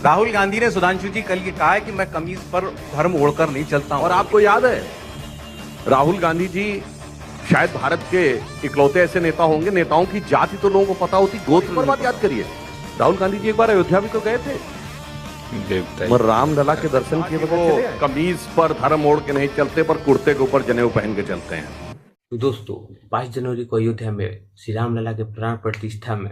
राहुल गांधी ने सुधांशु जी कल ये कहा है कि मैं कमीज पर धर्म ओढ़कर नहीं चलता हूं। और आपको याद है राहुल गांधी जी शायद भारत के इकलौते ऐसे नेता होंगे, नेताओं की जाति तो लोगों को पता होती, गोत्र पर बात याद करिए। राहुल गांधी जी एक बार अयोध्या भी तो गए थे, मगर रामलला के दर्शन किए बगैर कमीज पर धर्म ओढ़ के नहीं चलते, पर कुर्ते के ऊपर जनेऊ पहन के चलते हैं। तो दोस्तों 22 जनवरी को अयोध्या में श्री रामलला के प्राण प्रतिष्ठा में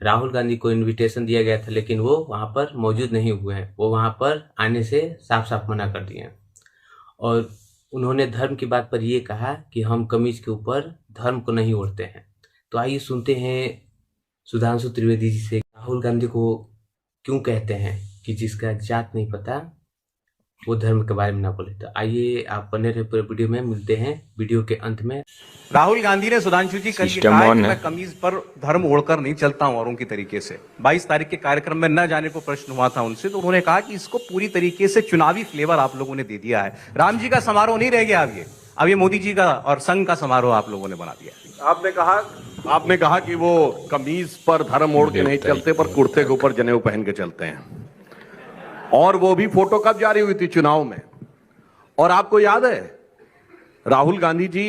राहुल गांधी को इनविटेशन दिया गया था, लेकिन वो वहां पर मौजूद नहीं हुए हैं। वो वहां पर आने से साफ साफ मना कर दिए हैं और उन्होंने धर्म की बात पर ये कहा कि हम कमीज के ऊपर धर्म को नहीं ओढ़ते हैं। तो आइए सुनते हैं सुधांशु त्रिवेदी जी से राहुल गांधी को क्यों कहते हैं कि जिसका जात नहीं पता वो धर्म के बारे में ना बोले। तो आइए आप बने रहे पूरे वीडियो में, मिलते हैं वीडियो के अंत में। राहुल गांधी ने सुधांशु जी कल ये कहा है कि मैं कमीज पर धर्म ओढ़कर नहीं चलता हूं औरों की तरीके से। 22 तारीख के कार्यक्रम में न जाने को प्रश्न हुआ था उनसे, तो उन्होंने कहा कि इसको पूरी तरीके से चुनावी फ्लेवर आप लोगों ने दे दिया है। राम जी का समारोह नहीं रह गया अब ये मोदी जी का और संघ का समारोह आप लोगों ने बना दिया। आपने कहा कि वो कमीज पर धर्म ओढ़ के नहीं चलते, पर कुर्ते के ऊपर जनेऊ पहन के चलते हैं। और वो भी फोटो कब जारी हुई थी? चुनाव में। और आपको याद है राहुल गांधी जी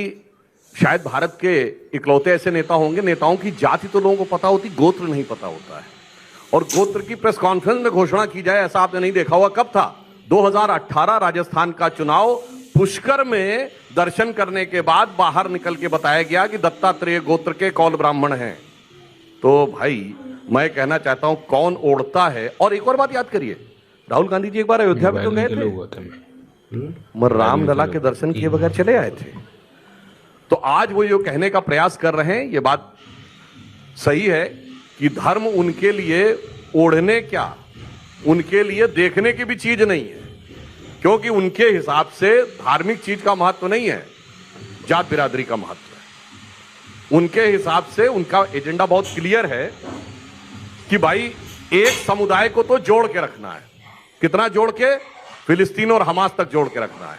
शायद भारत के इकलौते ऐसे नेता होंगे, नेताओं की जाति तो लोगों को पता होती, गोत्र नहीं पता होता है। और गोत्र की प्रेस कॉन्फ्रेंस में घोषणा की जाए, ऐसा आपने नहीं देखा हुआ। कब था? 2018 राजस्थान का चुनाव। पुष्कर में दर्शन करने के बाद बाहर निकल के बताया गया कि दत्तात्रेय गोत्र के कौल ब्राह्मण हैं। तो भाई मैं कहना चाहता हूं कौन ओढ़ता है। और एक और बात याद करिए, राहुल गांधी जी एक बार अयोध्या में तो गए थे, मगर रामलला के दर्शन किए बगैर चले आए थे। तो आज वो ये कहने का प्रयास कर रहे हैं, ये बात सही है कि धर्म उनके लिए ओढ़ने क्या, उनके लिए देखने की भी चीज नहीं है, क्योंकि उनके हिसाब से धार्मिक चीज का महत्व नहीं है, जात बिरादरी का महत्व है। उनके हिसाब से उनका एजेंडा बहुत क्लियर है कि भाई एक समुदाय को तो जोड़ के रखना है। कितना जोड़ के? फिलिस्तीन और हमास तक जोड़ के रखना है,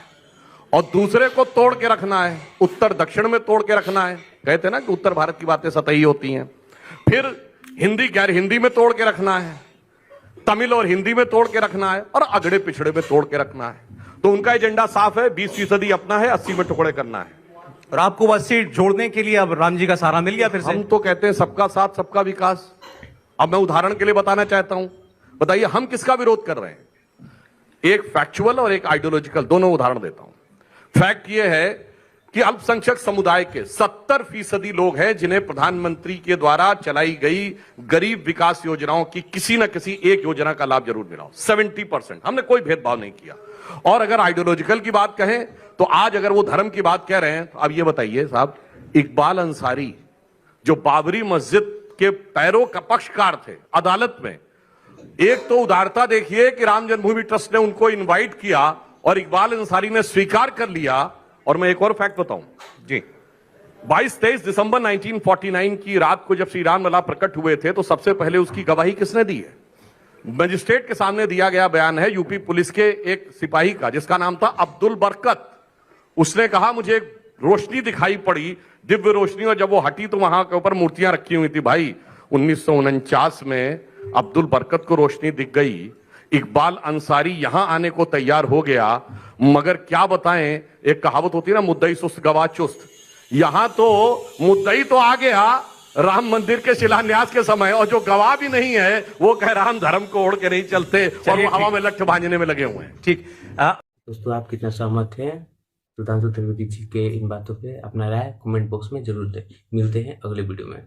और दूसरे को तोड़ के रखना है, उत्तर दक्षिण में तोड़ के रखना है। कहते हैं ना कि उत्तर भारत की बातें सतही होती हैं। फिर हिंदी गैर हिंदी में तोड़ के रखना है, तमिल और हिंदी में तोड़ के रखना है, और अगड़े पिछड़े में तोड़ के रखना है। तो उनका एजेंडा साफ है, 20% अपना है, 80 में टुकड़े करना है। और आपको बस सीट जोड़ने के लिए अब राम जी का सहारा मिल गया फिर से। हम तो कहते हैं सबका साथ सबका विकास। अब मैं उदाहरण के लिए बताना चाहता हूं, बताइए हम किसका विरोध कर रहे हैं? एक फैक्चुअल और एक आइडियोलॉजिकल, दोनों उदाहरण देता हूं। फैक्ट यह है कि अल्पसंख्यक समुदाय के 70% लोग हैं जिन्हें प्रधानमंत्री के द्वारा चलाई गई गरीब विकास योजनाओं की किसी न किसी एक योजना का लाभ जरूर मिला हो। 70%। हमने कोई भेदभाव नहीं किया। और अगर आइडियोलॉजिकल की बात कहें तो आज अगर वो धर्म की बात कह रहे हैं, तो अब ये बताइए साहब, इकबाल अंसारी जो बाबरी मस्जिद के पैरों का पक्षकार थे अदालत में, एक तो उदारता देखिए कि राम जन्मभूमि ट्रस्ट ने उनको इनवाइट किया और इकबाल अंसारी ने स्वीकार कर लिया। और मैं एक और फैक्ट बताऊं जी, 22-23 दिसंबर 1949 की रात को जब श्री रामलला प्रकट हुए थे, तो सबसे पहले उसकी गवाही किसने दी है? मजिस्ट्रेट के सामने दिया गया बयान है यूपी पुलिस के एक सिपाही का, जिसका नाम था अब्दुल बरकत। उसने कहा मुझे एक रोशनी दिखाई पड़ी, दिव्य रोशनी, और जब वो हटी तो वहां के ऊपर मूर्तियां रखी हुई थी। भाई 1949 में अब्दुल बरकत को रोशनी दिख गई, इकबाल अंसारी यहां आने को तैयार हो गया, मगर क्या बताएं, एक कहावत होती है ना, मुद्दई सुस्त गवाह चुस्त। यहां तो मुद्दई तो आ गया राम मंदिर के शिलान्यास के समय, और जो गवाह भी नहीं है वो कह रहा हम धर्म को ओढ़ के नहीं चलते, और वो हवा में लठ भांजने में लगे हुए हैं। ठीक। दोस्तों आप कितना सहमत हैं सुधांशु त्रिवेदी जी के इन बातों पे? अपना राय कमेंट बॉक्स में जरूर दें। मिलते हैं अगले वीडियो में।